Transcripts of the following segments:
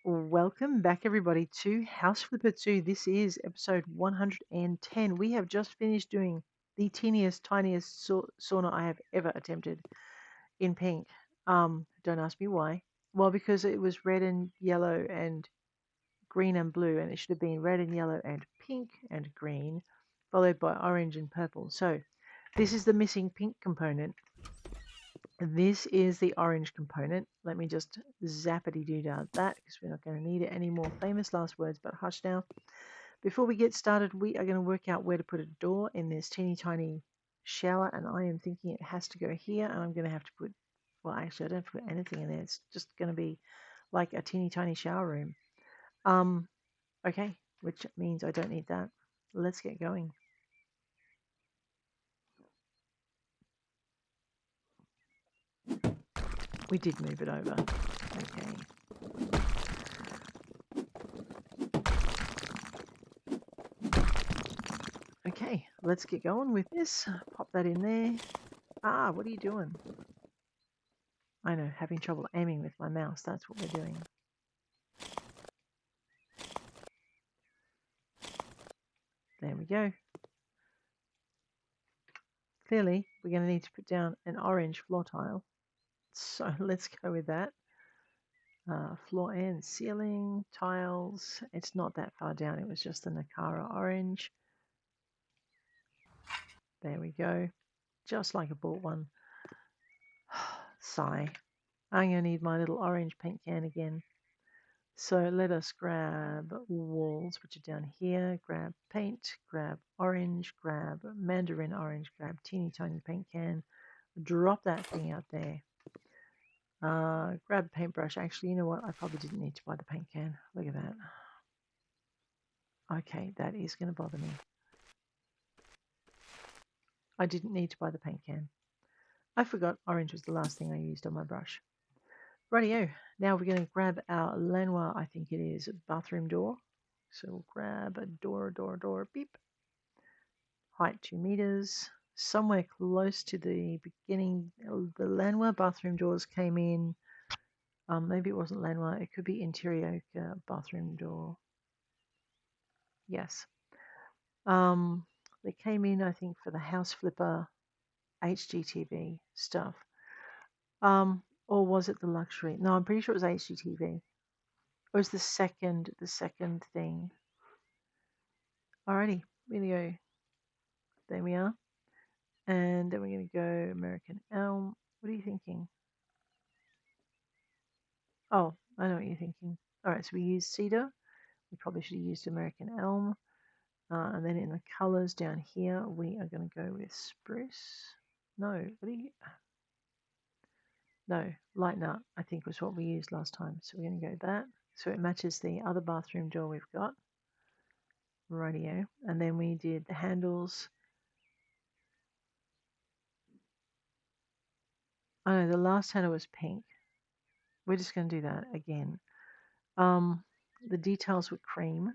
Welcome back, everybody, to House Flipper 2. This is episode 110. We have just finished doing the teeniest, tiniest sauna I have ever attempted in pink. Don't ask me why. Well, because it was red and yellow and green and blue, and it should have been red and yellow and pink and green, followed by orange and purple. So, this is the missing pink component. This is the orange component. Let me just zappity-doo-dah that because we're not going to need it anymore. Famous last words, but hush now. Before we get started, we are going to work out where to put a door in this teeny tiny shower, and I am thinking it has to go here, and I'm going to have to put, well, actually, I don't have to put anything in there. It's just going to be like a teeny tiny shower room. Okay, which means I don't need that. Let's get going. We did move it over. Okay. Okay, let's get going with this. Pop that in there. What are you doing? I know, having trouble aiming with my mouse. That's what we're doing. There we go. Clearly, we're going to need to put down an orange floor tile. So let's go with that. Floor and ceiling tiles. It's not that far down. It was just the Nakara orange. There we go. Just like I bought one. Sigh. I'm going to need my little orange paint can again. So let us grab walls, which are down here, grab paint, grab orange, grab mandarin orange, grab teeny tiny paint can, drop that thing out there. Grab a paintbrush. Actually, you know what? I probably didn't need to buy the paint can. Look at that. Okay, that is going to bother me. I didn't need to buy the paint can. I forgot orange was the last thing I used on my brush. Rightio, now we're going to grab our Lanois, I think it is, bathroom door. So we'll grab a door, beep. Height 2 meters. Somewhere close to the beginning, the Lanois bathroom doors came in. Maybe it wasn't Lanois, it could be interior bathroom door. Yes. They came in, I think, for the House Flipper HGTV stuff. Or was it the luxury? No, I'm pretty sure it was HGTV. It was the second thing. Alrighty, we're gonna go. There we are. And then we're gonna go American Elm. What are you thinking? Oh, I know what you're thinking. Alright, so we used cedar. We probably should have used American Elm. And then in the colors down here, we are gonna go with spruce. No, what are you? No, light nut, I think was what we used last time. So we're going to go that. So it matches the other bathroom door we've got. Rightio. And then we did the handles. Oh no, the last handle was pink. We're just going to do that again. The details were cream.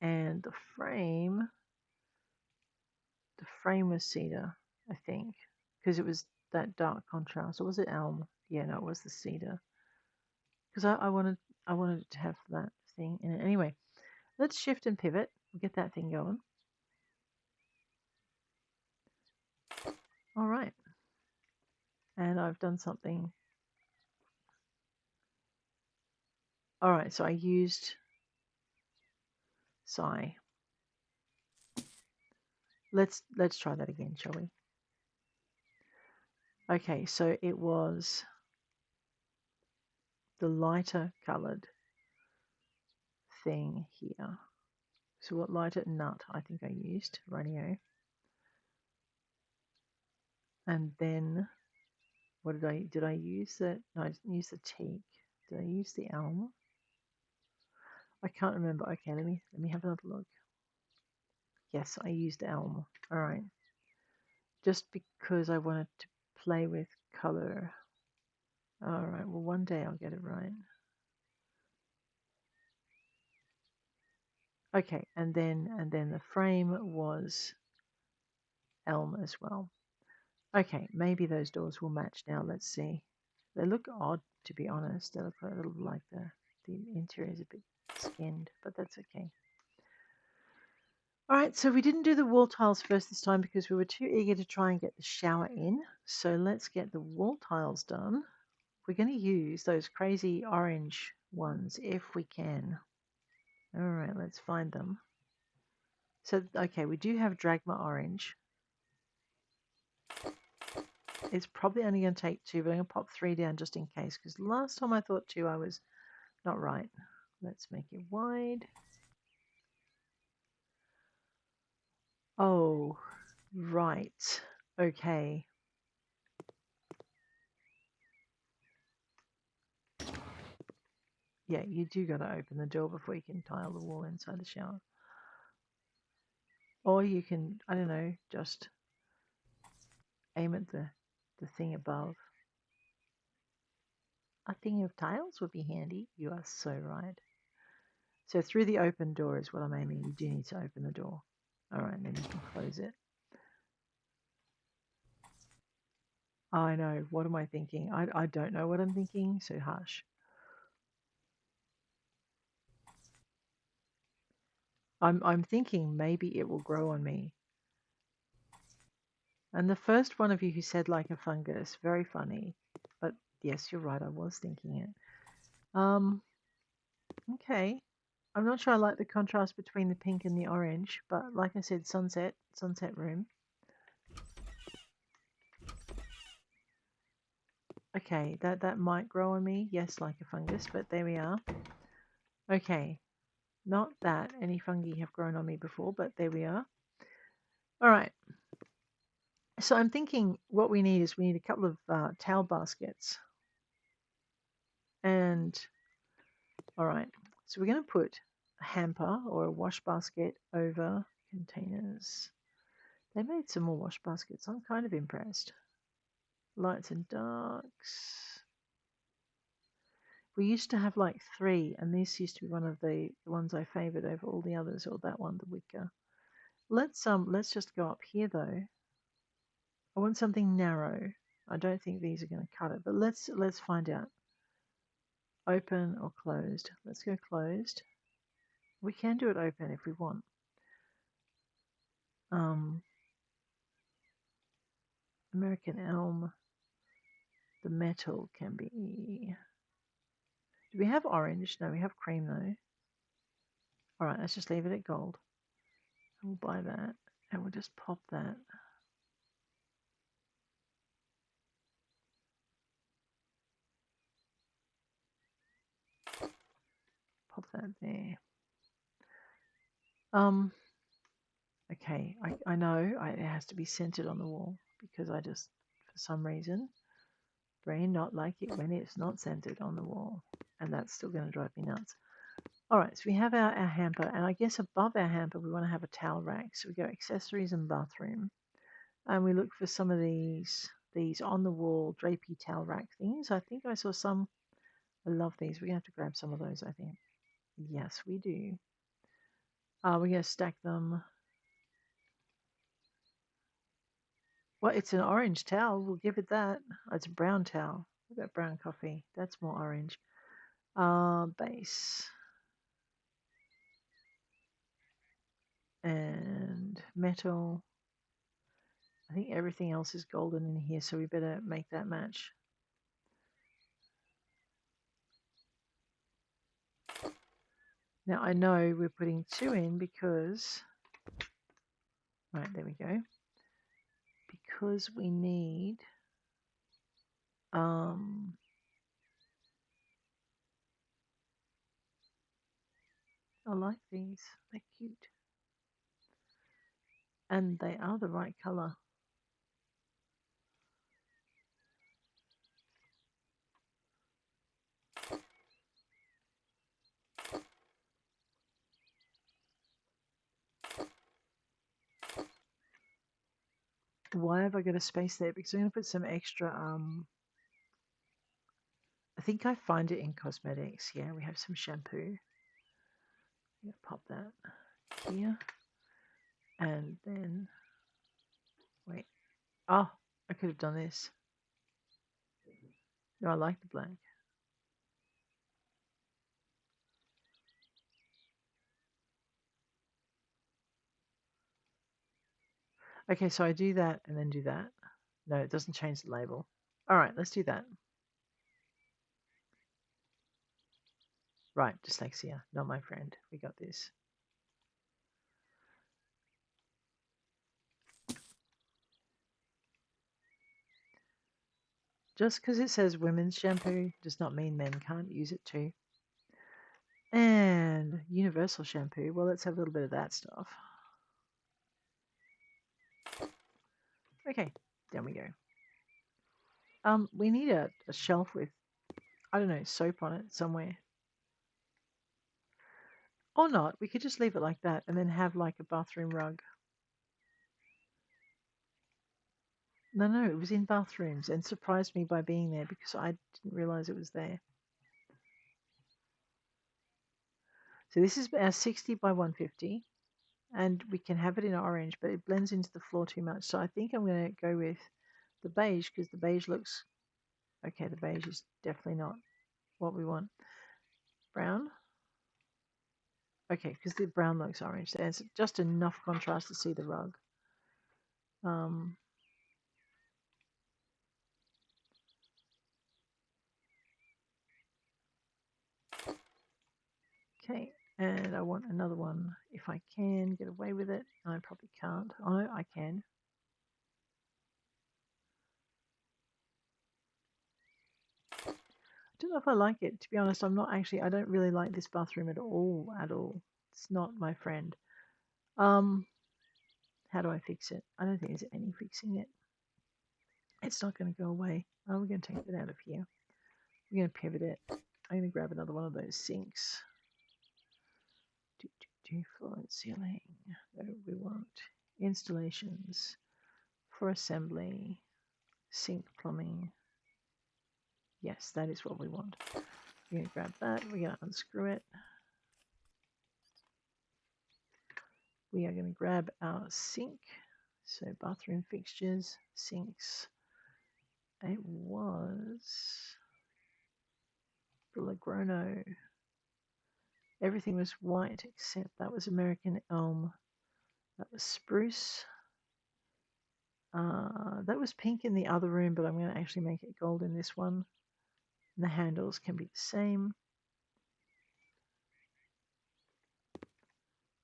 And the frame was cedar, I think. Because it was that dark contrast. Or was it elm? Yeah, no, it was the cedar. Because I wanted it to have that thing in it. Anyway, let's shift and pivot. We'll get that thing going. All right. And I've done something. All right, so I used Sigh. Let's try that again, shall we? Okay, so it was the lighter colored thing here. So what lighter nut I think I used, radio. And then what did I use that? No, I didn't use the teak. Did I use the elm? I can't remember. Okay, let me have another look. Yes, I used elm. All right. Just because I wanted to play with color. All right. Well, one day I'll get it right. Okay, and then the frame was elm as well. Okay, maybe those doors will match now. Let's see. They look odd, to be honest. They look a little like the The interior is a bit skinned, but that's okay. All right, so we didn't do the wall tiles first this time because we were too eager to try and get the shower in. So let's get the wall tiles done. We're going to use those crazy orange ones if we can. All right, let's find them. So, okay, we do have Dragma orange. It's probably only going to take 2, but I'm going to pop 3 down just in case because last time I thought 2 I was not right. Let's make it wide. Oh, right. Okay. Yeah, you do got to open the door before you can tile the wall inside the shower. Or you can, I don't know, just aim at the thing above. A thing of tiles would be handy. You are so right. So through the open door is what I'm aiming. You do need to open the door. All right, then you can close it. I know. What am I thinking? I don't know what I'm thinking, so hush. I'm thinking maybe it will grow on me. And the first one of you who said like a fungus, very funny. But yes, you're right. I was thinking it. Okay. I'm not sure I like the contrast between the pink and the orange, but like I said, sunset room. Okay, that might grow on me. Yes, like a fungus, but there we are. Okay, not that any fungi have grown on me before, but there we are. All right. So I'm thinking what we need is we need a couple of towel baskets. And, all right, so we're going to put a hamper or a wash basket over containers. They made some more wash baskets. I'm kind of impressed. Lights and darks. We used to have like 3, and this used to be one of the ones I favoured over all the others, or that one, the wicker. Let's just go up here though. I want something narrow. I don't think these are going to cut it, but let's find out. Open or closed? Let's go closed. We can do it open if we want. American elm. The metal can be. Do we have orange? No, we have cream though. All right, let's just leave it at gold. We'll buy that, and we'll just pop that. Pop that there. Okay, I know it has to be centered on the wall because I just, for some reason, brain not like it when it's not centered on the wall. And that's still going to drive me nuts. All right, so we have our hamper, and I guess above our hamper we want to have a towel rack. So we go accessories and bathroom, and we look for some of these on the wall drapey towel rack things. I think I saw some. I love these. We're going to have to grab some of those, I think. Yes, we do. We're going to stack them. Well, it's an orange towel. We'll give it that. Oh, it's a brown towel. What about brown coffee? That's more orange. Base. And metal. I think everything else is golden in here, so we better make that match. Now I know we're putting 2 in because, right, there we go. Because we need, I like these. They're cute. And they are the right color. Why have I got a space there? Because I'm going to put some extra, I think I find it in cosmetics. Yeah, we have some shampoo. I'm going to pop that here. And then, wait. Oh, I could have done this. No, I like the black. Okay, so I do that and then do that. No, it doesn't change the label. All right, let's do that. Right, dyslexia, not my friend. We got this. Just because it says women's shampoo does not mean men can't use it too. And universal shampoo, well, let's have a little bit of that stuff. Okay, down we go. We need a shelf with, I don't know, soap on it somewhere. Or not, we could just leave it like that and then have like a bathroom rug. No, it was in bathrooms and surprised me by being there because I didn't realize it was there. So this is our 60 by 150 and we can have it in orange, but it blends into the floor too much. So I think I'm going to go with the beige because the beige looks, okay, the beige is definitely not what we want. Brown. Okay, because the brown looks orange. There's just enough contrast to see the rug. Okay, and I want another one if I can get away with it. I probably can't. Oh no, I can. I don't know if I like it. To be honest, I'm not actually. I don't really like this bathroom at all. At all. It's not my friend. How do I fix it? I don't think there's any fixing it. It's not going to go away. Oh, we're going to take it out of here. We're going to pivot it. I'm going to grab another one of those sinks. Floor and ceiling. We want installations for assembly, sink plumbing. Yes, that is what we want. We're going to grab that. We're going to unscrew it. We are going to grab our sink. So bathroom fixtures, sinks. It was the Lagrono. Everything was white except that was American elm. That was spruce. That was pink in the other room, but I'm going to actually make it gold in this one. And the handles can be the same.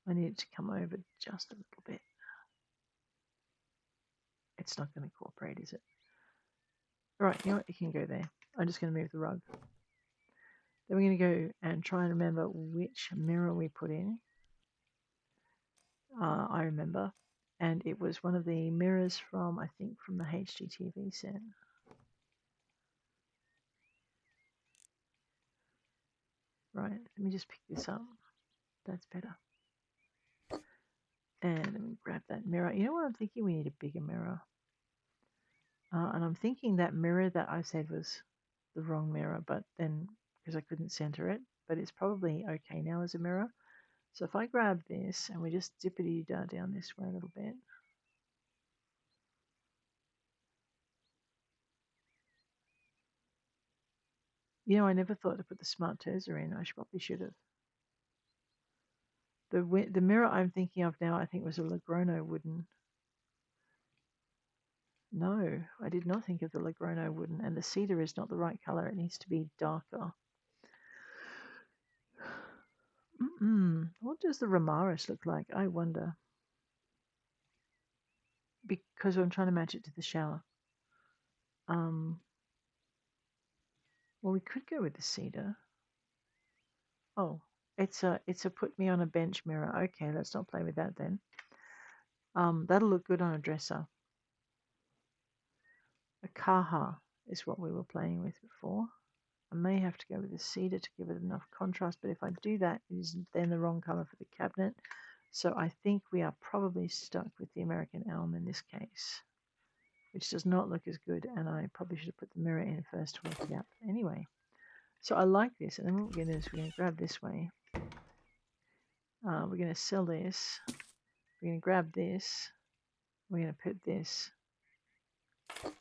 I need it to come over just a little bit. It's not going to cooperate, is it? All right, you know what? You can go there. I'm just going to move the rug. Then we're going to go and try and remember which mirror we put in. I remember. And it was one of the mirrors from, I think, from the HGTV set. Right, let me just pick this up. That's better. And let me grab that mirror. You know what I'm thinking? We need a bigger mirror. And I'm thinking that mirror that I said was the wrong mirror, but then because I couldn't center it, but it's probably okay now as a mirror. So if I grab this and we just dippity down this way a little bit. You know, I never thought to put the smart terser in. I probably should have. The mirror I'm thinking of now, I think was a Lagrono wooden. No, I did not think of the Lagrono wooden, and the cedar is not the right color. It needs to be darker. What does the Ramaris look like? I wonder. Because I'm trying to match it to the shower. Well, we could go with the cedar. Oh, it's a put me on a bench mirror. Okay, let's not play with that then. That'll look good on a dresser. A Kaha is what we were playing with before. I may have to go with the cedar to give it enough contrast, but if I do that, it is then the wrong color for the cabinet. So I think we are probably stuck with the American elm in this case, which does not look as good, and I probably should have put the mirror in first to work it out. But anyway, so I like this, and then what we're going to do is we're going to grab this way. We're going to sell this. We're going to grab this. We're going to put this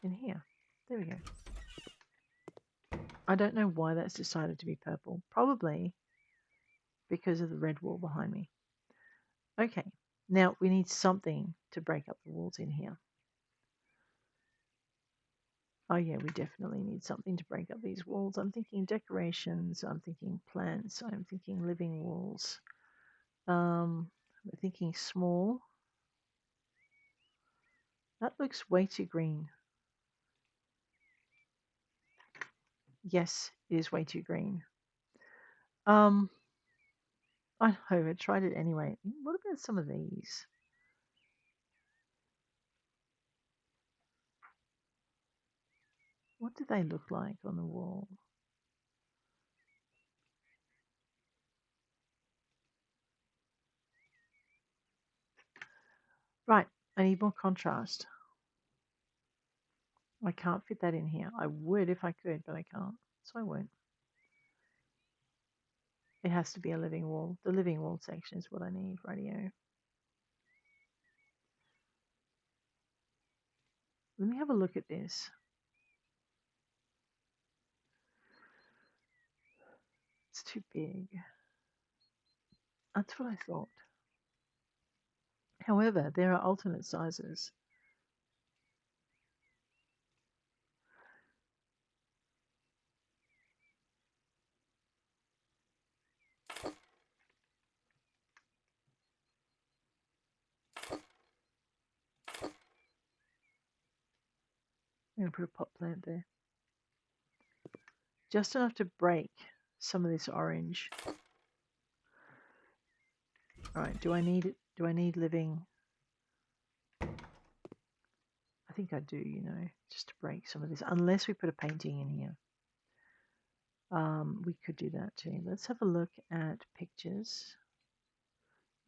in here. There we go. I don't know why that's decided to be purple. Probably because of the red wall behind me. Okay, Now we need something to break up the walls in here. Oh yeah, we definitely need something to break up these walls. I'm thinking decorations, I'm thinking plants, I'm thinking living walls. We're thinking small. That looks way too green. Yes, it is way too green. I know, I tried it anyway. What about some of these? What do they look like on the wall? Right, I need more contrast. I can't fit that in here. I would if I could, but I can't, so I won't. It has to be a living wall. The living wall section is what I need, radio. Let me have a look at this. It's too big. That's what I thought. However, there are alternate sizes. I'm going to put a pot plant there. Just enough to break some of this orange. Alright, do I need it? Do I need living? I think I do, just to break some of this. Unless we put a painting in here. We could do that too. Let's have a look at pictures.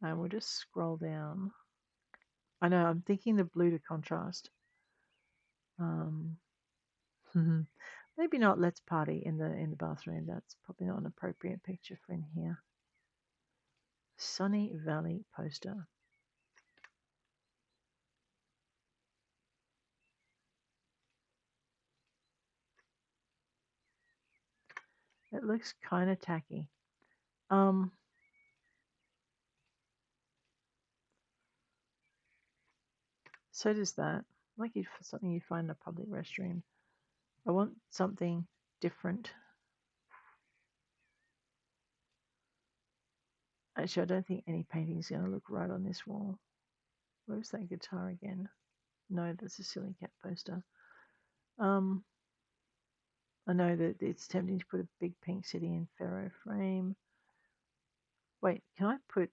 And we'll just scroll down. I know, I'm thinking the blue to contrast. Maybe not let's party in the bathroom. That's probably not an appropriate picture for in here. Sunny Valley poster. It looks kind of tacky. So does that. Like something you find in a public restroom. I want something different. Actually, I don't think any painting is going to look right on this wall. Where's that guitar again? No, that's a silly cat poster. I know that it's tempting to put a big pink city in ferro frame. Wait, can I put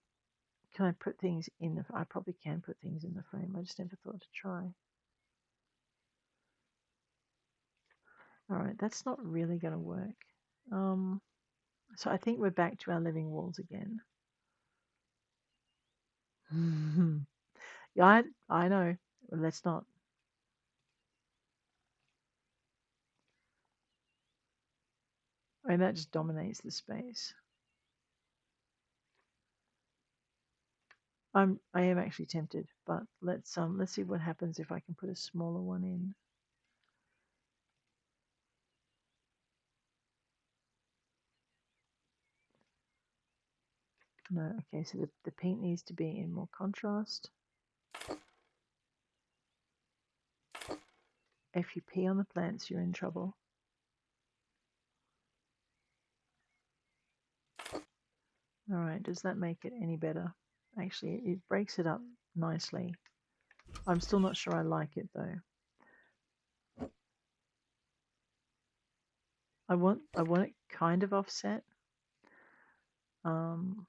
things in the? I probably can put things in the frame. I just never thought to try. All right, that's not really going to work. So I think we're back to our living walls again. Yeah, I know. Let's not. I mean, that just dominates the space. I am actually tempted, but let's see what happens if I can put a smaller one in. No, okay, so the pink needs to be in more contrast. If you pee on the plants, you're in trouble. All right, does that make it any better? Actually, it breaks it up nicely. I'm still not sure I like it though. I want it kind of offset. I'm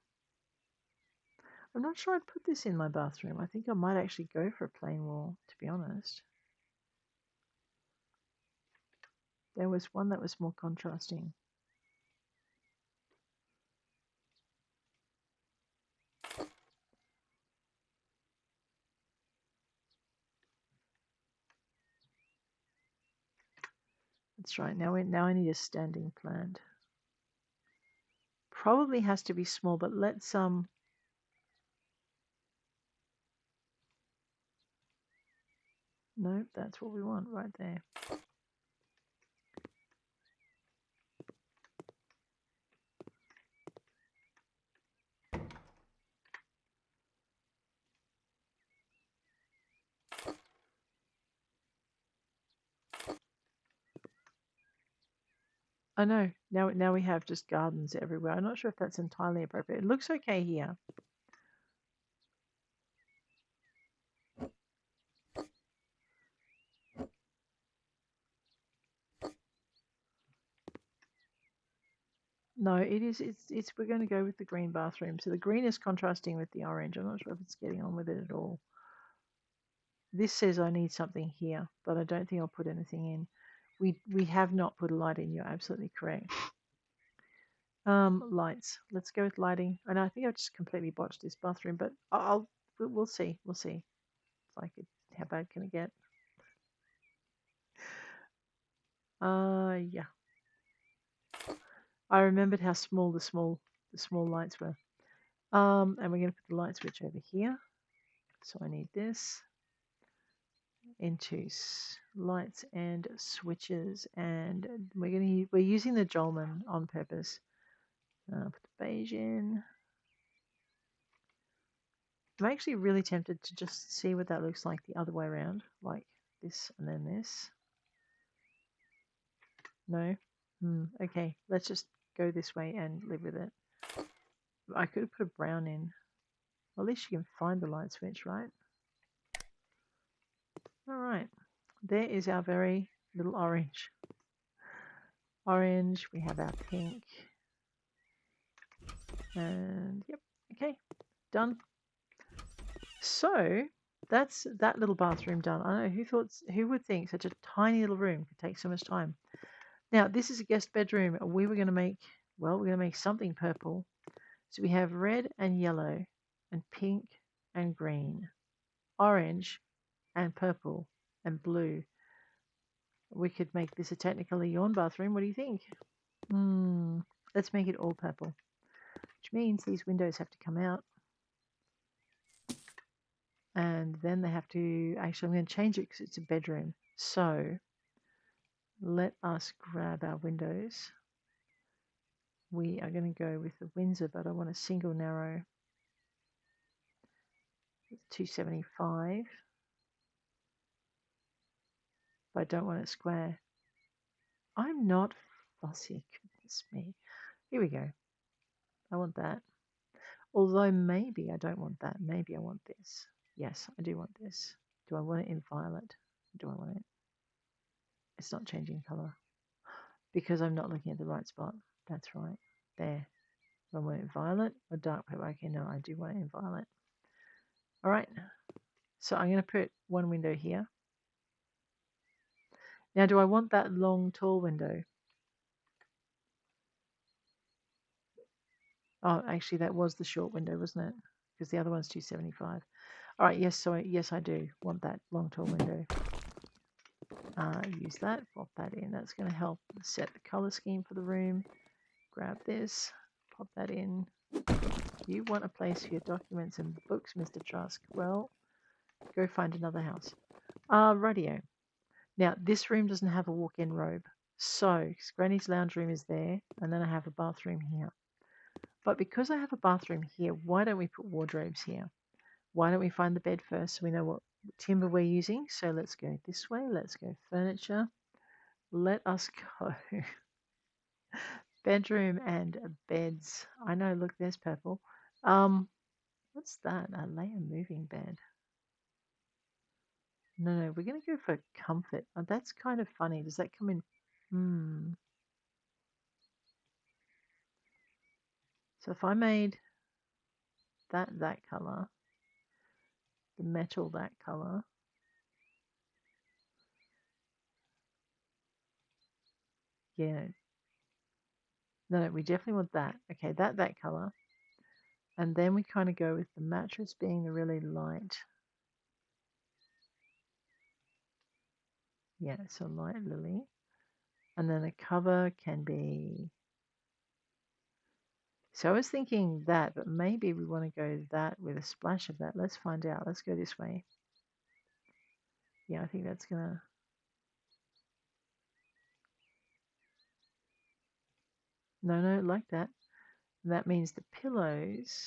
not sure I'd put this in my bathroom. I think I might actually go for a plain wall, to be honest. There was one that was more contrasting. That's right. Now I need a standing plant. Probably has to be small, but let's no, that's what we want right there. I know. Now we have just gardens everywhere. I'm not sure if that's entirely appropriate. It looks okay here. No, it is. It's. We're going to go with the green bathroom. So the green is contrasting with the orange. I'm not sure if it's getting on with it at all. This says I need something here, but I don't think I'll put anything in. We have not put a light in. You're absolutely correct. Lights. Let's go with lighting. And I think I've just completely botched this bathroom, but we'll see. We'll see. It's like how bad can it get? Yeah. I remembered how small the small lights were. And we're going to put the light switch over here. So I need this into lights and switches, and we're using the Jolman on purpose. Put the beige in. I'm actually really tempted to just see what that looks like the other way around, like this and then this. No? Okay, let's just go this way and live with it. I could have put a brown in. Well, at least you can find the light switch, right? Alright, there is our very little orange. Orange, we have our pink. And yep, okay, done. So that's that little bathroom done. I know who would think such a tiny little room could take so much time. Now this is a guest bedroom. We're going to make something purple. So we have red and yellow and pink and green, orange and purple and blue. We could make this a technically yawn bathroom. What do you think? Let's make it all purple, which means these windows have to come out. And then they have to, actually I'm going to change it because it's a bedroom. So let us grab our windows. We are going to go with the Windsor, but I want a single narrow. 275. But I don't want it square. I'm not fussy, goodness me. Here we go. I want that. Although maybe I don't want that. Maybe I want this. Yes, I do want this. Do I want it in violet? Do I want it? It's not changing colour. Because I'm not looking at the right spot. That's right. There. Do I want it in violet or dark purple? Okay, no, I do want it in violet. All right. So I'm going to put one window here. Now, do I want that long, tall window? Oh, actually, that was the short window, wasn't it? Because the other one's 275. All right, yes, so yes, I do want that long, tall window. Use that, pop that in. That's going to help set the color scheme for the room. Grab this, pop that in. You want a place for your documents and books, Mr. Trask? Well, go find another house. Radio. Now, this room doesn't have a walk-in robe. So, Granny's lounge room is there, and then I have a bathroom here. But because I have a bathroom here, why don't we put wardrobes here? Why don't we find the bed first so we know what timber we're using? So let's go this way. Let's go furniture. Let us go. Bedroom and beds. I know, look, there's purple. What's that? A layer moving bed. No, we're going to go for comfort. Oh, that's kind of funny. Does that come in? So if I made that color, the metal that color, yeah. No, we definitely want that. Okay, that color. And then we kind of go with the mattress being the really light. Yeah, so light lily. And then the cover can be. So I was thinking that, but maybe we want to go that with a splash of that. Let's find out. Let's go this way. Yeah, I think that's gonna. No, like that. And that means the pillows.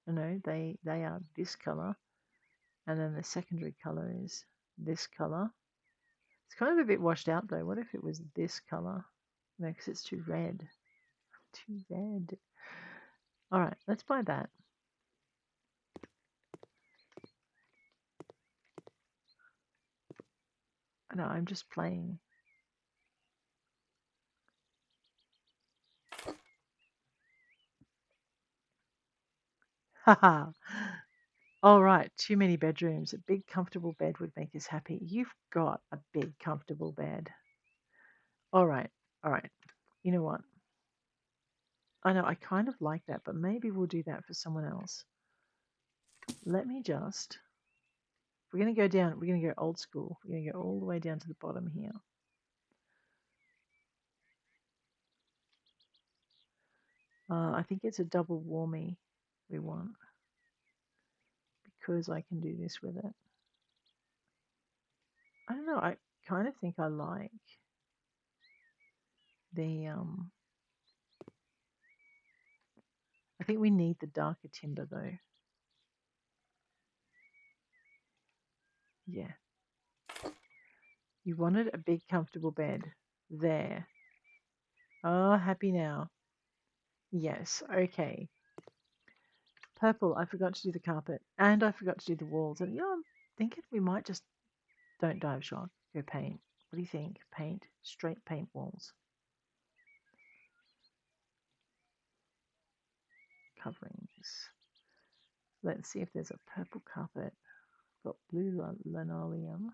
No, they are this color, and then the secondary color is this color. It's kind of a bit washed out though. What if it was this color? No, because it's too red. Too red. All right, let's buy that. No, I'm just playing. Haha. All right, too many bedrooms. A big, comfortable bed would make us happy. You've got a big, comfortable bed. All right, all right. You know what? I know I kind of like that, but maybe we'll do that for someone else. Let me just. We're going to go down. We're going to go old school. We're going to go all the way down to the bottom here. I think it's a double warmie we want because I can do this with it. I don't know. I kind of think I like the. I think we need the darker timber though. Yeah. You wanted a big, comfortable bed. There. Oh, happy now. Yes. Okay. Purple. I forgot to do the carpet, and I forgot to do the walls. And I'm thinking we might just don't dive shock. Go paint. What do you think? Paint. Straight paint walls. Coverings. Let's see if there's a purple carpet. Got blue linoleum.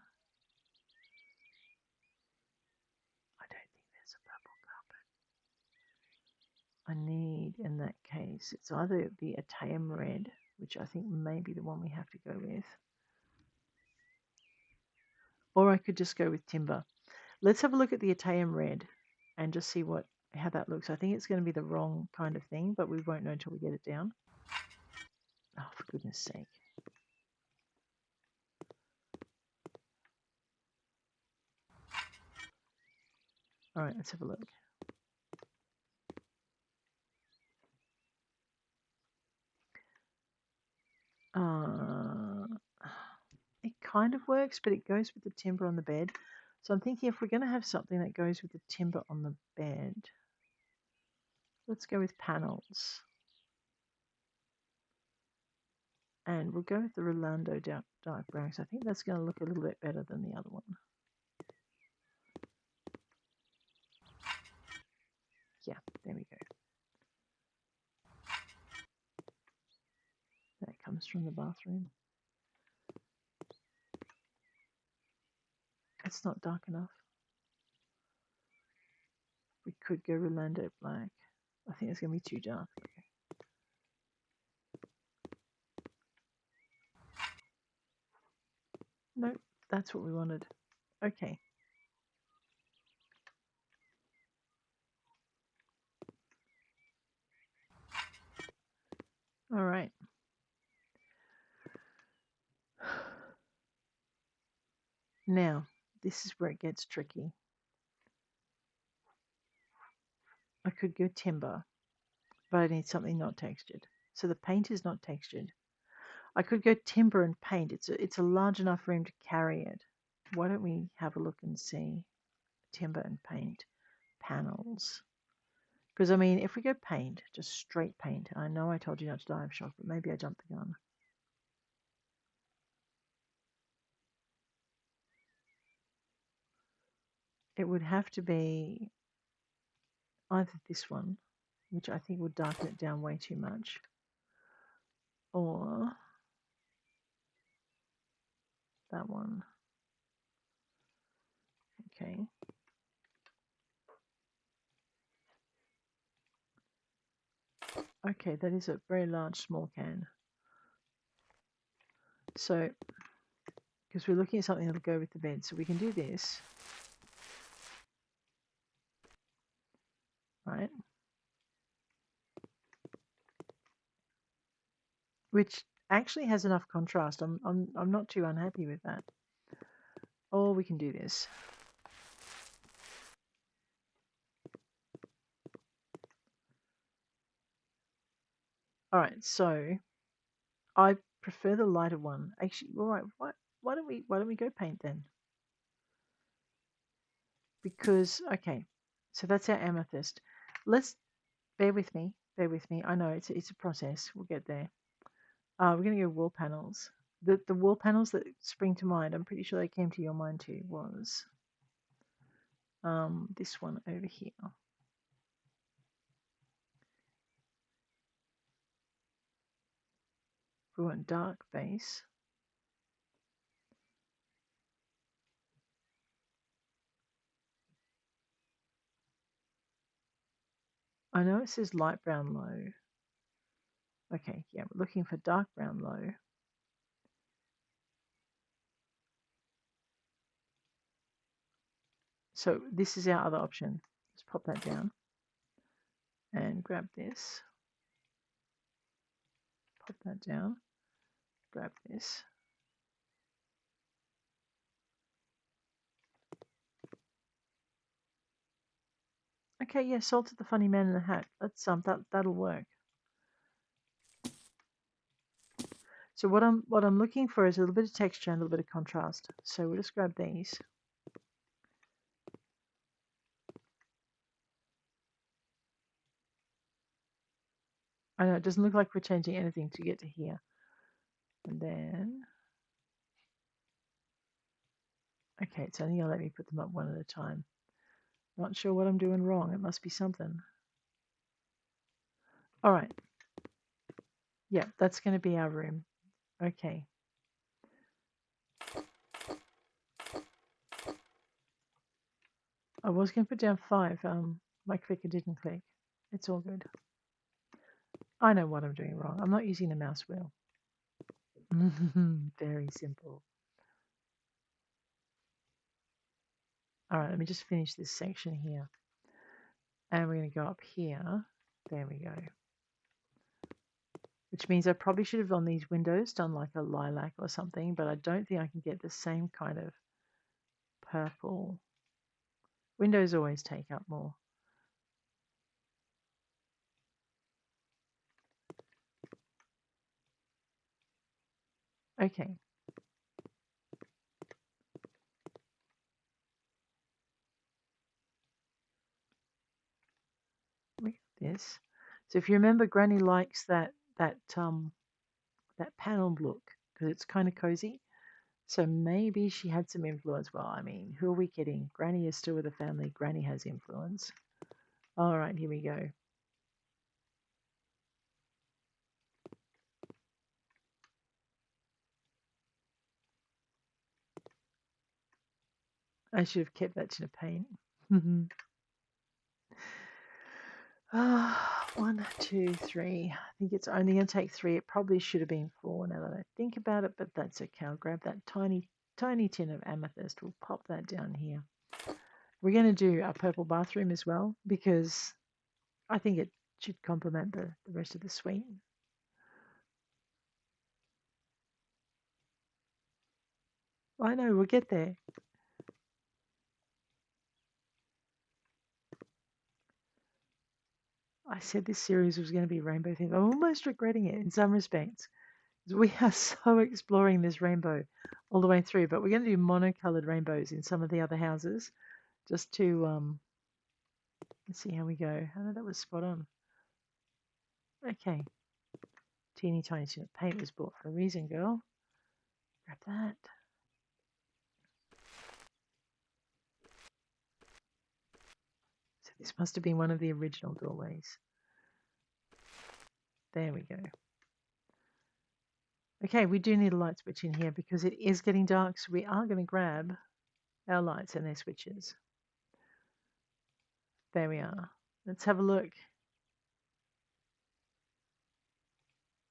I don't think there's a purple carpet. I need, in that case, it's either the Italian red, which I think may be the one we have to go with, or I could just go with timber. Let's have a look at the Italian red and just see how that looks. I think it's going to be the wrong kind of thing, but we won't know until we get it down. Oh, for goodness sake. All right, let's have a look. It kind of works, but it goes with the timber on the bed. So I'm thinking if we're going to have something that goes with the timber on the bed, let's go with panels. And we'll go with the Rolando dark brown, because I think that's going to look a little bit better than the other one. Yeah, there we go. That comes from the bathroom. It's not dark enough. We could go Rolando black. I think it's going to be too dark. Okay. Nope, that's what we wanted. Okay. All right. Now, this is where it gets tricky. I could go timber, but I need something not textured. So the paint is not textured. I could go timber and paint. It's a large enough room to carry it. Why don't we have a look and see timber and paint panels? Because I mean, if we go paint, just straight paint. I know I told you not to dive shock, but maybe I jumped the gun. It would have to be either this one, which I think would darken it down way too much, or that one. Okay. Okay, that is a very large small can. So, because we're looking at something that'll go with the bed, so we can do this, right? Which actually has enough contrast. I'm not too unhappy with that. Or we can do this. All right, so I prefer the lighter one. Actually, all right, why don't we go paint then? Because okay, So that's our amethyst. Let's bear with me. Bear with me. I know it's a process. We'll get there. We're going to go wall panels. The wall panels that spring to mind, I'm pretty sure they came to your mind too, was this one over here. We want dark base. I know it says light brown low. Okay, yeah, we're looking for dark brown low. So this is our other option. Let's pop that down and grab this. Pop that down. Grab this. Okay, yeah, Salted the Funny Man in the Hat. Let's that'll work. So what I'm looking for is a little bit of texture and a little bit of contrast. So we'll just grab these. I know it doesn't look like we're changing anything to get to here. And then, okay, it's only gonna let me put them up one at a time. Not sure what I'm doing wrong. It must be something. All right. Yeah, that's going to be our room. Okay. I was going to put down 5. My clicker didn't click. It's all good. I know what I'm doing wrong. I'm not using the mouse wheel. Very simple. All right, let me just finish this section here. And we're going to go up here. There we go. Which means I probably should have on these windows done like a lilac or something, but I don't think I can get the same kind of purple. Windows always take up more. Okay. We got this. So if you remember, Granny likes that panel look because it's kind of cozy. So maybe she had some influence. Well, I mean, who are we kidding? Granny is still with the family. Granny has influence. All right, here we go. I should have kept that to the paint. 1, 2, 3. I think it's only going to take 3. It probably should have been 4 now that I think about it, but that's okay. I'll grab that tiny, tiny tin of amethyst. We'll pop that down here. We're going to do a purple bathroom as well because I think it should complement the rest of the suite. I know, we'll get there. I said this series was going to be rainbow thing. I'm almost regretting it in some respects. We are so exploring this rainbow all the way through, but we're going to do monocolored rainbows in some of the other houses just to let's see how we go. I know that was spot on. Okay. Teeny tiny tin of paint was bought for a reason, girl. Grab that. So this must have been one of the original doorways. There we go. Okay, we do need a light switch in here because it is getting dark, so we are going to grab our lights and their switches. There we are. Let's have a look.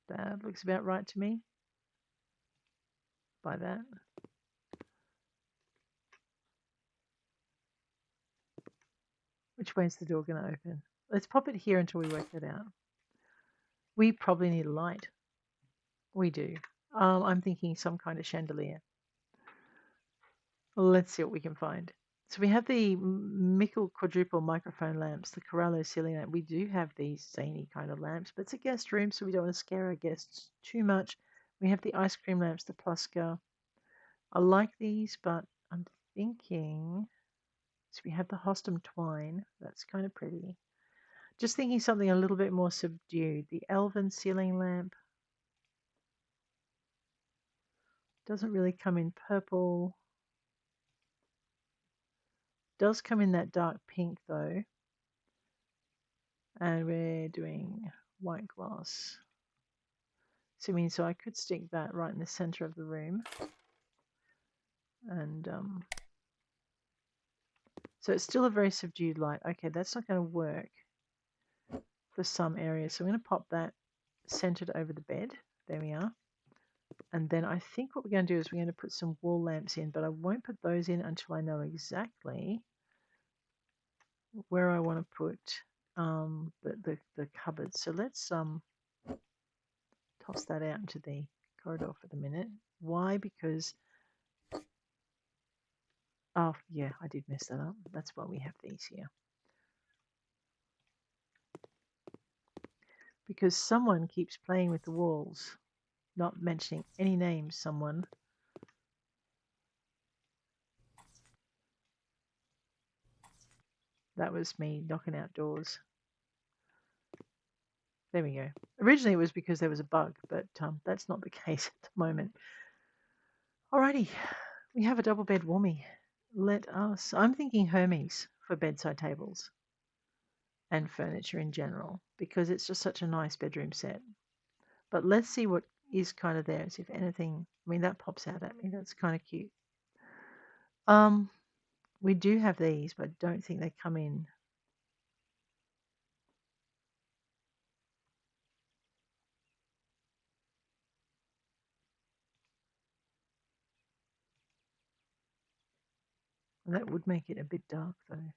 That looks about right to me. By that. Which way is the door going to open? Let's pop it here until we work that out. We probably need a light. We do. I'm thinking some kind of chandelier. Let's see what we can find. So we have the Mickle quadruple microphone lamps, the Corallo ceiling lamp. We do have these zany kind of lamps, but it's a guest room, so we don't want to scare our guests too much. We have the ice cream lamps, the Plusker. I like these, but I'm thinking So we have the Hostum twine. That's kind of pretty. Just thinking something a little bit more subdued. The elven ceiling lamp doesn't really come in purple. Does come in that dark pink though. And we're doing white gloss. So I could stick that right in the center of the room. And so it's still a very subdued light. Okay, that's not going to work for some areas. So I'm going to pop that centered over the bed. There we are. And then I think what we're going to do is we're going to put some wall lamps in, but I won't put those in until I know exactly where I want to put the cupboards. So let's toss that out into the corridor for the minute. Why? Because, oh yeah, I did mess that up. That's why we have these here. Because someone keeps playing with the walls, not mentioning any names, someone. That was me knocking out doors. There we go. Originally it was because there was a bug, but that's not the case at the moment. Alrighty, we have a double bed warmie. I'm thinking Hermes for bedside tables and furniture in general because it's just such a nice bedroom set. But let's see what is kind of there. So if anything, I mean, that pops out at me. That's kind of cute. We do have these, but I don't think they come in. That would make it a bit dark though.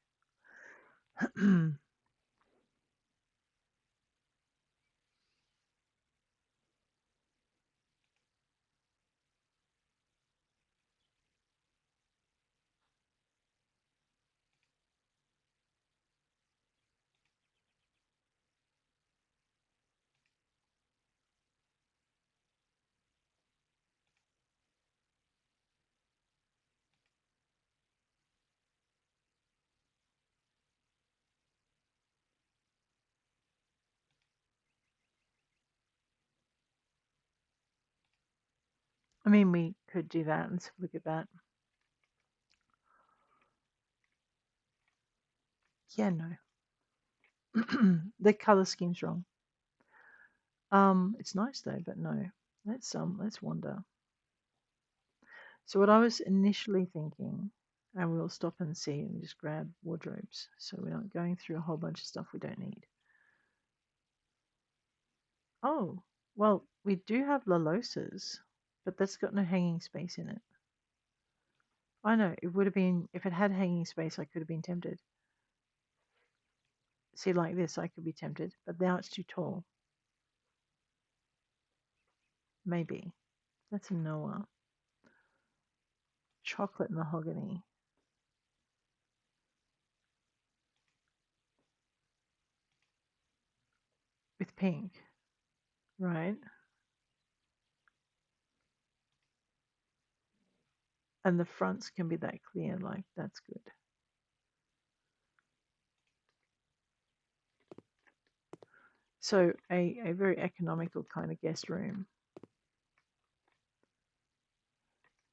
I mean, we could do that. Let's look at that. Yeah, no. The color scheme's wrong. It's nice though, but no. Let's wander. So what I was initially thinking, and we'll stop and see and just grab wardrobes, so we're not going through a whole bunch of stuff we don't need. Oh, well, we do have Lalosas, but that's got no hanging space in it. I know, it would have been, if it had hanging space, I could have been tempted. See, like this, I could be tempted, but now it's too tall. Maybe. That's a Noah. Chocolate mahogany. With pink, right? And the fronts can be that clear, like, that's good. So a very economical kind of guest room.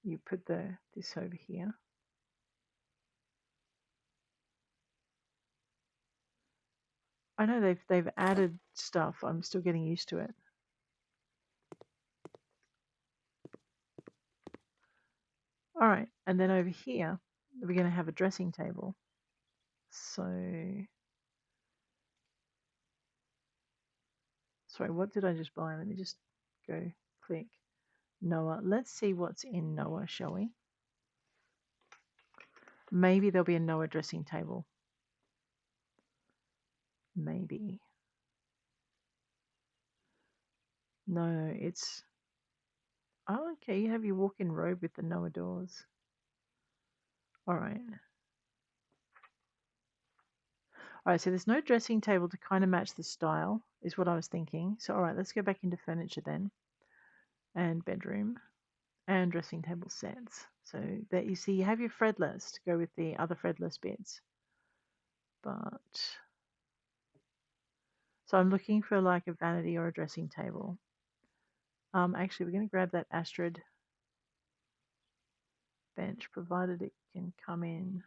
You put this over here. I know they've added stuff. I'm still getting used to it. All right, and then over here we're going to have a dressing table. So, sorry, what did I just buy? Let me just go click Noah. Let's see what's in Noah, shall we? Maybe there'll be a Noah dressing table. Maybe. No, it's... Oh, okay, you have your walk-in robe with the Noah doors. All right. All right, so there's no dressing table to kind of match the style, is what I was thinking. So, all right, let's go back into furniture then. And bedroom. and dressing table sets. So that you see, you have your threadless to go with the other threadless bits. But so I'm looking for like a vanity or a dressing table. Actually, we're going to grab that Astrid bench, provided it can come in.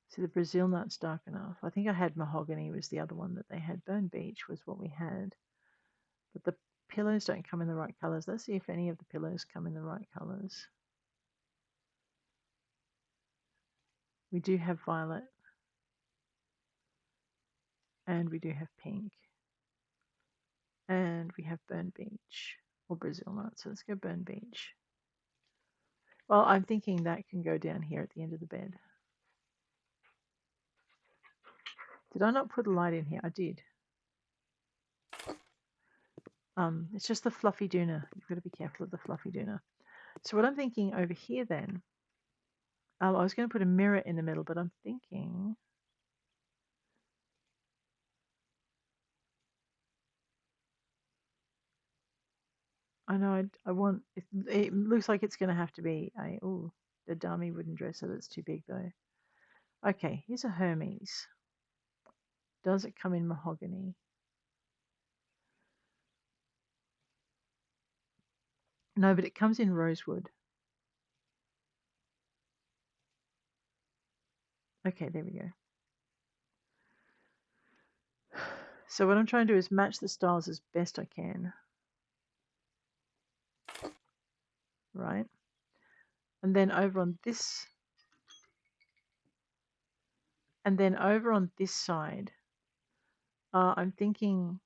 See, the Brazil nut's dark enough. I think I had mahogany was the other one that they had. Burn beach was what we had. But the pillows don't come in the right colours. Let's see if any of the pillows come in the right colours. We do have violet. And we do have pink. And we have burn beach or Brazil nut. So let's go burn beach. Well, I'm thinking that can go down here at the end of the bed. Did I not put a light in here? I did. It's just the fluffy doona. You've got to be careful of the fluffy doona. So what I'm thinking over here then, I was going to put a mirror in the middle, but I'm thinking, I know I want, it looks like it's going to have to be the dummy wooden dresser that's too big though. Okay, here's a Hermes. Does it come in mahogany? No, but it comes in rosewood. Okay, there we go. So what I'm trying to do is match the styles as best I can. Right? And then over on this, side, I'm thinking,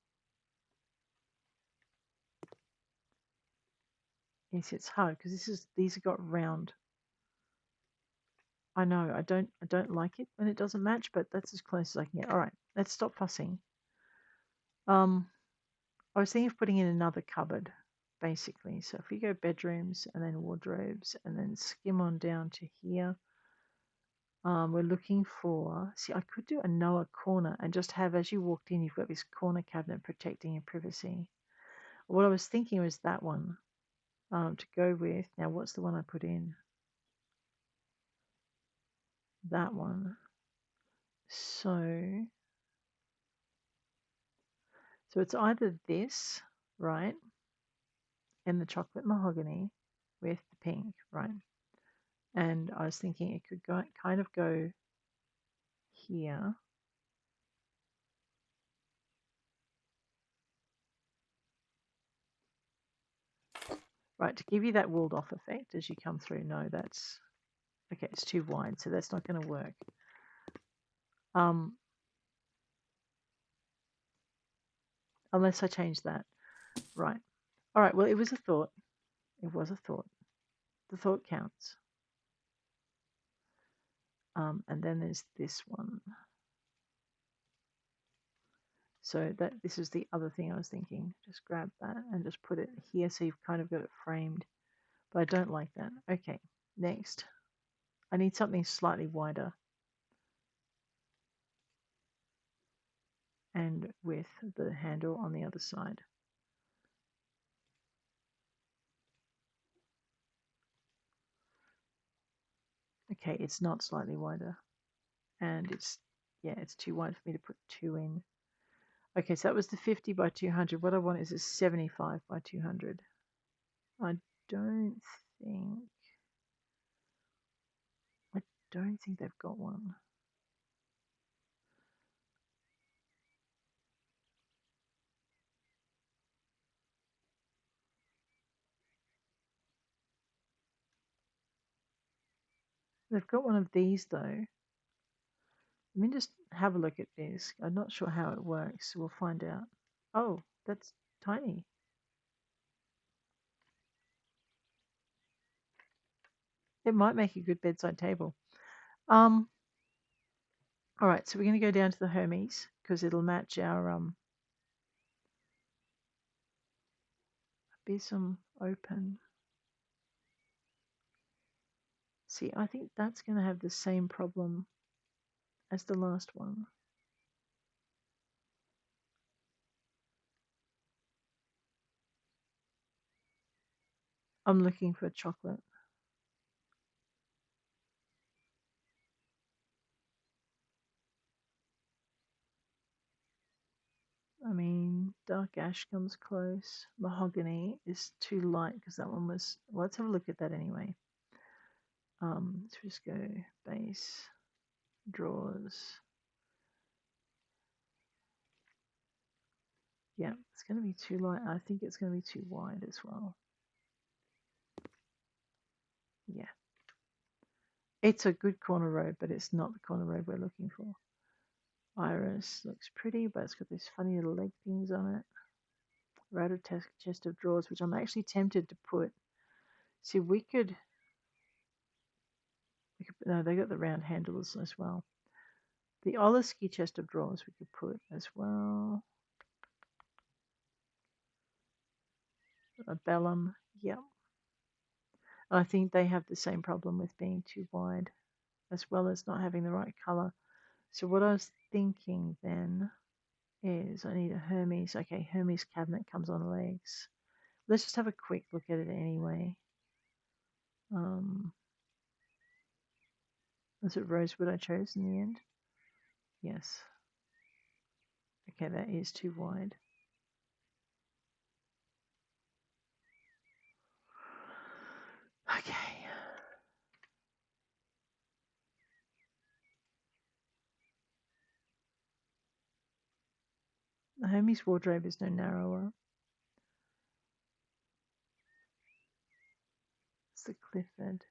yes, it's hard because these have got round. I know I don't like it when it doesn't match, but that's as close as I can get. All right, let's stop fussing. I was thinking of putting in another cupboard, basically. So if we go bedrooms and then wardrobes and then skim on down to here, we're looking for. See, I could do a Noah corner and just have, as you walked in, you've got this corner cabinet protecting your privacy. What I was thinking was that one to go with. Now, what's the one I put in? That one. So it's either this, right, and the chocolate mahogany with the pink, right? And I was thinking it could kind of go here. Right, to give you that walled off effect as you come through. No, that's okay, it's too wide, so that's not going to work. Unless I change that. Right. All right, well, it was a thought. It was a thought. The thought counts. And then there's this one. So this is the other thing I was thinking. Just grab that and just put it here so you've kind of got it framed. But I don't like that. Okay, next. I need something slightly wider. And with the handle on the other side. Okay, it's not slightly wider. And it's too wide for me to put two in. Okay, so that was the 50 by 200. What I want is a 75 by 200. I don't think I don't think they've got one. They've got one of these though. Let me just have a look at this. I'm not sure how it works. We'll find out. Oh, that's tiny. It might make a good bedside table. All right, so we're going to go down to the Hermes because it'll match our Abysm open. See, I think that's going to have the same problem as the last one. I'm looking for chocolate. I mean, dark ash comes close. Mahogany is too light because that one was. Well, let's have a look at that anyway. Let's just go base, drawers. Yeah, it's going to be too light. I think it's going to be too wide as well. Yeah. It's a good corner road, but it's not the corner road we're looking for. Iris looks pretty, but it's got these funny little leg things on it. Routed chest of drawers, which I'm actually tempted to put. See, we could no, they got the round handles as well. The Oliski chest of drawers we could put as well. A Bellum, yep. I think they have the same problem with being too wide, as well as not having the right color. So what I was thinking then is I need a Hermes. Okay, Hermes cabinet comes on legs. Let's just have a quick look at it anyway. Was it rosewood I chose in the end? Yes. Okay, that is too wide. Okay. The Hermes wardrobe is no narrower. It's the Clifford.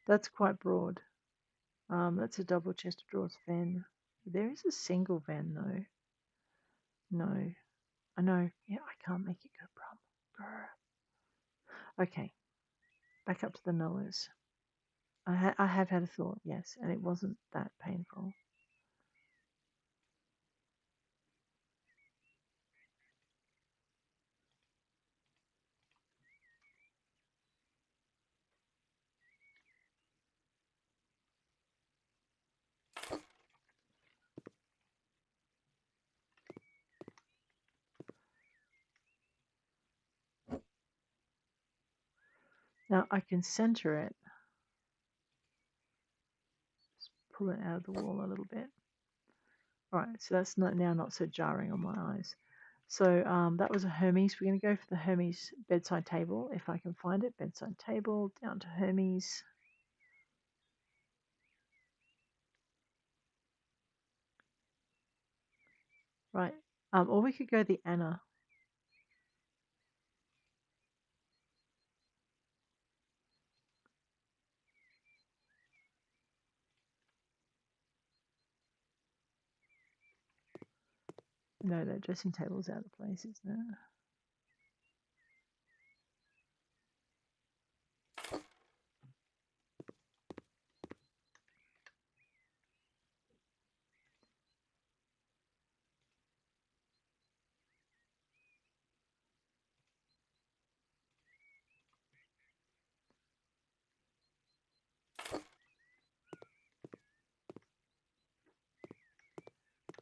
That's quite broad. That's a double chest of drawers van. There is a single van though. No. I know. Yeah, I can't make it go prom. Okay. Back up to the knowers. I have had a thought, yes, and it wasn't that painful. Now I can center it. Just pull it out of the wall a little bit. Alright, so that's not so jarring on my eyes. So that was a Hermes. We're going to go for the Hermes bedside table, if I can find it. Bedside table, down to Hermes. Right. Or we could go the Anna. No, that dressing table's out of place, isn't it?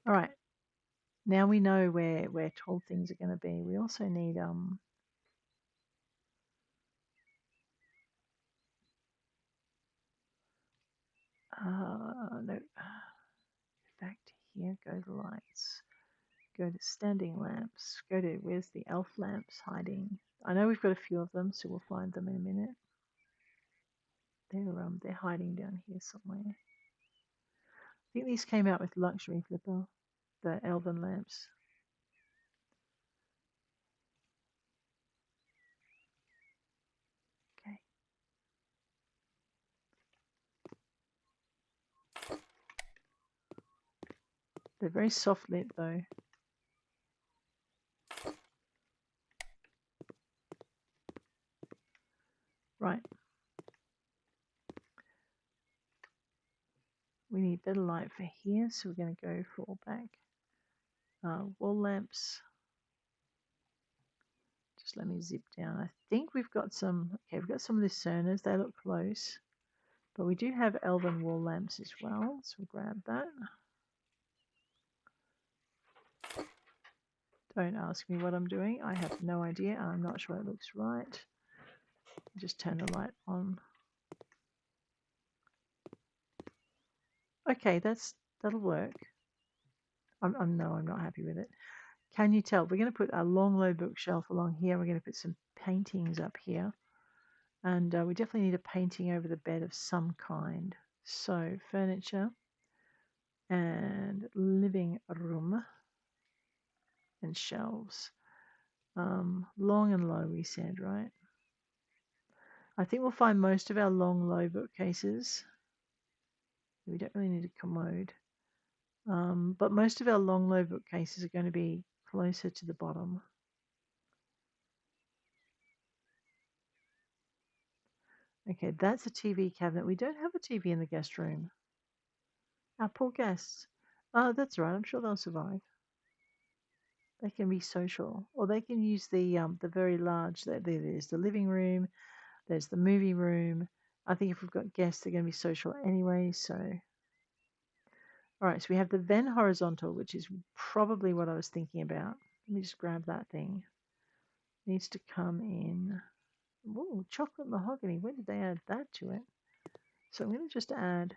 All right. Now we know where tall things are going to be. We also need no, back to here. Go to lights. Go to standing lamps. Go to where's the elf lamps hiding? I know we've got a few of them, so we'll find them in a minute. They're hiding down here somewhere. I think these came out with luxury flipper, the elven lamps. Okay. They're very soft lit though. Right. We need better light for here, so we're going to go for back wall lamps. Just let me zip down. I think we've got some. Okay, we've got some of the Cerners. They look close, but we do have elven wall lamps as well. So we'll grab that. Don't ask me what I'm doing. I have no idea. I'm not sure it looks right. Just turn the light on. Okay, that'll work. I'm not happy with it. Can you tell? We're going to put a long, low bookshelf along here. We're going to put some paintings up here. And we definitely need a painting over the bed of some kind. So, furniture and living room and shelves. Long and low, we said, right? I think we'll find most of our long, low bookcases. We don't really need a commode. But most of our long, low bookcases are going to be closer to the bottom. Okay, that's a TV cabinet. We don't have a TV in the guest room. Our poor guests. Oh, that's right. I'm sure they'll survive. They can be social, or they can use the very large. There's the living room. There's the movie room. I think if we've got guests, they're going to be social anyway. So, all right. So we have the Venn horizontal, which is probably what I was thinking about. Let me just grab that thing. Needs to come in. Whoa, chocolate mahogany. When did they add that to it? So I'm going to just add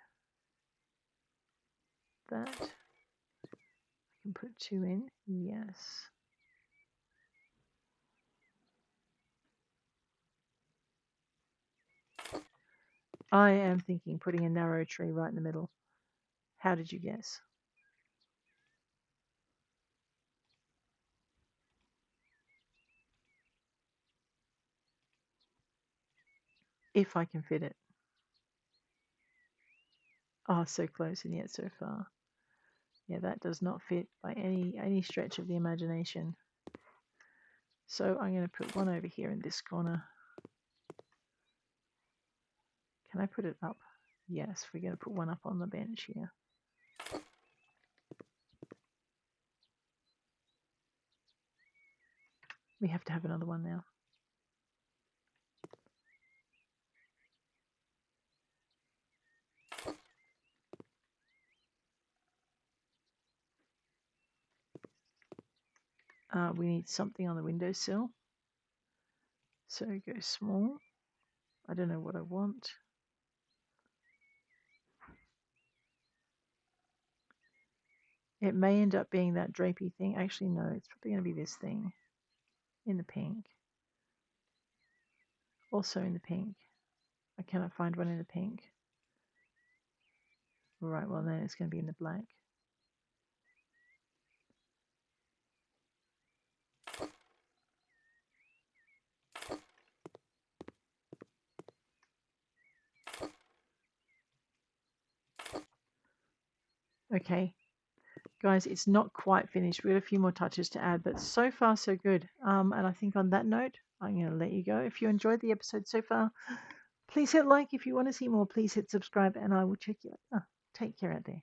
that. I can put 2 in. Yes. I am thinking putting a narrow tree right in the middle. How did you guess? If I can fit it. Oh, so close and yet so far. Yeah, that does not fit by any stretch of the imagination. So I'm going to put one over here in this corner. Can I put it up? Yes, we're going to put one up on the bench here. We have to have another one now. We need something on the windowsill. So go small. I don't know what I want. It may end up being that drapey thing. Actually, no, it's probably going to be this thing in the pink. Also in the pink. I cannot find one in the pink. Right, well then it's going to be in the black. Okay, guys, it's not quite finished. We have a few more touches to add, but so far so good. And I think on that note, I'm going to let you go. If you enjoyed the episode so far, please hit like. If you want to see more, please hit subscribe, and I will check you out. Take care out there.